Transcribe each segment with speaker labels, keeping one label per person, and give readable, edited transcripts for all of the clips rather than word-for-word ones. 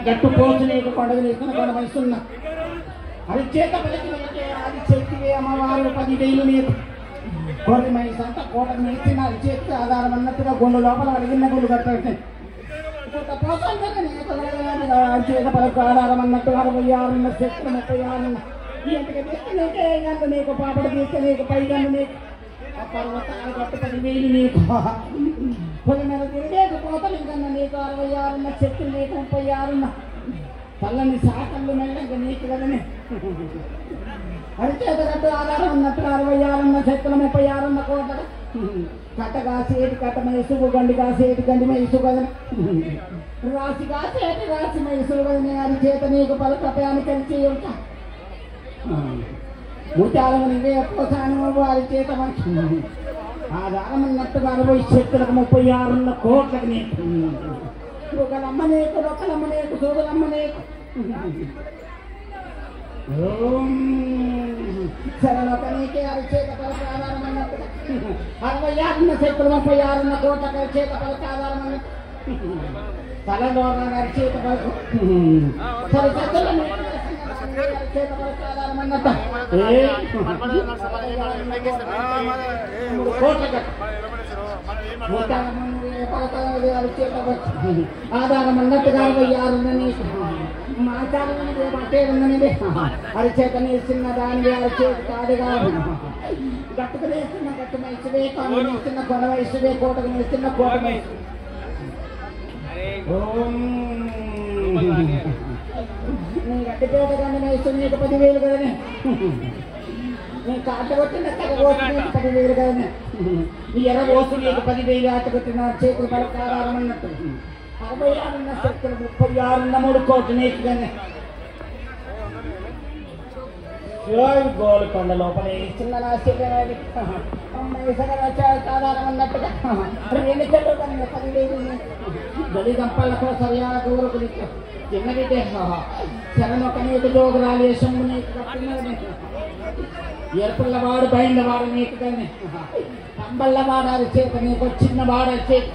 Speaker 1: గట్టు పోసు నీకు కొండలు వేసుకున్న కొండ వయసున్న అది చేత అది చెక్కివే అమ్మవారు 10,000 నీకు కోటి మైస్ అంతా కోటకు మేసిన అది చేతికి ఆధారం అన్నట్టుగా గుండు లోపల అడిగిన గుండు కట్టాడు చేత పలకు ఆధారం అన్నట్టు 66 శక్తులు 36 ఎంతగా తీసుకునేకే గంట నీకు పాపడ తీస్తే నీకు పైగండు నీకు ఆ పర్వతాలు గట్టు 10,000 నీకు కొన్ని నెల తిరిగేకపోతాను ఇంకన్నా నీకు 66 శక్తులు నీకు 36 పల్లని శాఖలు మెల్లగా నీకు కదని అరిచేత గట్టు ఆధారం అన్నట్టు 66 శక్తులు 36 కోటలు కట్ట కాసేటి కట్ట మైసుకు గండి కాసేటి గండి మైసు కదని రాసి కాసేటి రాసి మైసులు కదని అరిచేత నీకు పలకపయాన్ని కలిసి ఉంటా ముత్యాలను నీవే పోసాను వారి చేత మంచి ఆధారం అన్నట్టుగా 60 శక్తులకు 36 కోట్లకు నీకు ఒకలమ్మ నీకు ఒకలమ్మ నీకు సోదలమ్మ నీకు సరళత నీకే అరిచేత పలక ఆధారం అన్నట్టుగా 66 శక్తులు 36 కోట్లకు అరిచేత పలక ఆధారం అన్నట్టు తలలో అరిచేత పలకు సరే సత్తులు చేత పలక ఆధారం అన్నట్టు ఆధారం అన్నట్టుగా 66 నీకు మాట్లాడమని పట్టేది అరిచేత నేసిన దాని అరిచేత కాదు కాదు గట్టుకు నేస్తున్న గట్టు మైసువే కాదు నేస్తున్న కొన వయసువే కోటకు నేస్తున్న కోట వయసు నీ గట్టిపేట కానీ మైసు నీకు 10,000 కదనే నీ కాట కొట్టిన కథ కోసి నీకు 10,000 కదనే నీ ఎర్ర కోసు నీకు 10,000 ఆట కొట్టిన చేతులు పలక ఆధారం అన్నట్టు 66 శక్తులు 36 కోట్లు నీకు కానీ గోల్కొండ లోపల చిన్న నాశనాది అమ్మాయి ఆధారం అన్నట్టుగా 2 చెట్లు కానీ 10,000 గడి గంపలకు సరియాన గౌరవ చిన్నగితే శరణొక నీకు జోగురాలు సొమ్ము నీకు కట్టినది ఎరుపుల్లవాడు బయలువాడు నీకు కానీ అంబల్లవాడు అరిచేత నీకు చిన్నవాడు అరిచేత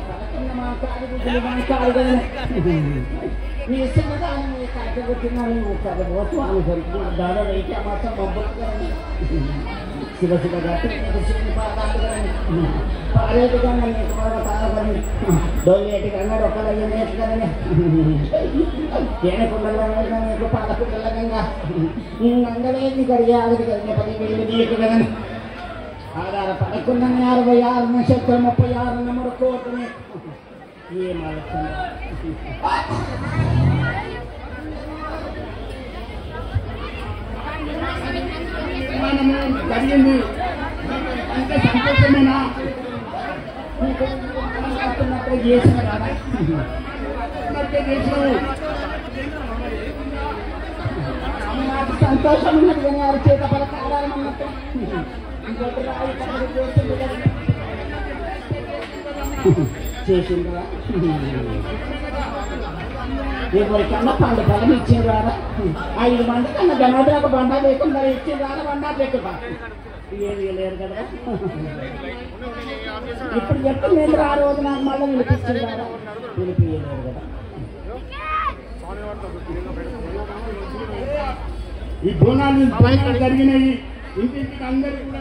Speaker 1: పలకన్న మాట్లాడు కదా నీ చిన్నదాన్ని నీ కట్టగొట్టినాను పోతు అని సరికి దాదాపు అయితే మాత్రం పంపులు శివ శివ గట్టి శివుని పాదాలు కానీ పారేటి కన్నా నీకు తాగని డొల్లేటి కన్నా రొక్కలయ్య నేటి కదని తేనెకుండల నీకు పాలకుండల గంగా అంగలేని గడియాది కలిగిన 10,000 నీకు కదని ఆధారపడకుండా 66 నక్షత్రం 36 నెంబర్ కోటని ఏం ఆలోచన మనము జరిగింది అంటే సంతోషమేనా చేసిన కదా నాకు సంతోషం ఉన్నది కానీ వారి చేత పలక ఆధారం అన్నట్టు చేసింది కదా ఎవరికన్నా 12 బలం ఇచ్చింది కదా 5 మంది కన్నా జనాభా బండా లేకుండా ఇచ్చింది కదా బండా లేకుండా ఏమి లేరు కదా ఇప్పుడు చెప్పి నేను ఆ రోజు నాకు మళ్ళీ వినిపించింది కదా వినిపించలేరు కదా ఈ బోనాలు జరిగినాయి ఇంటింటికి అందరికీ కూడా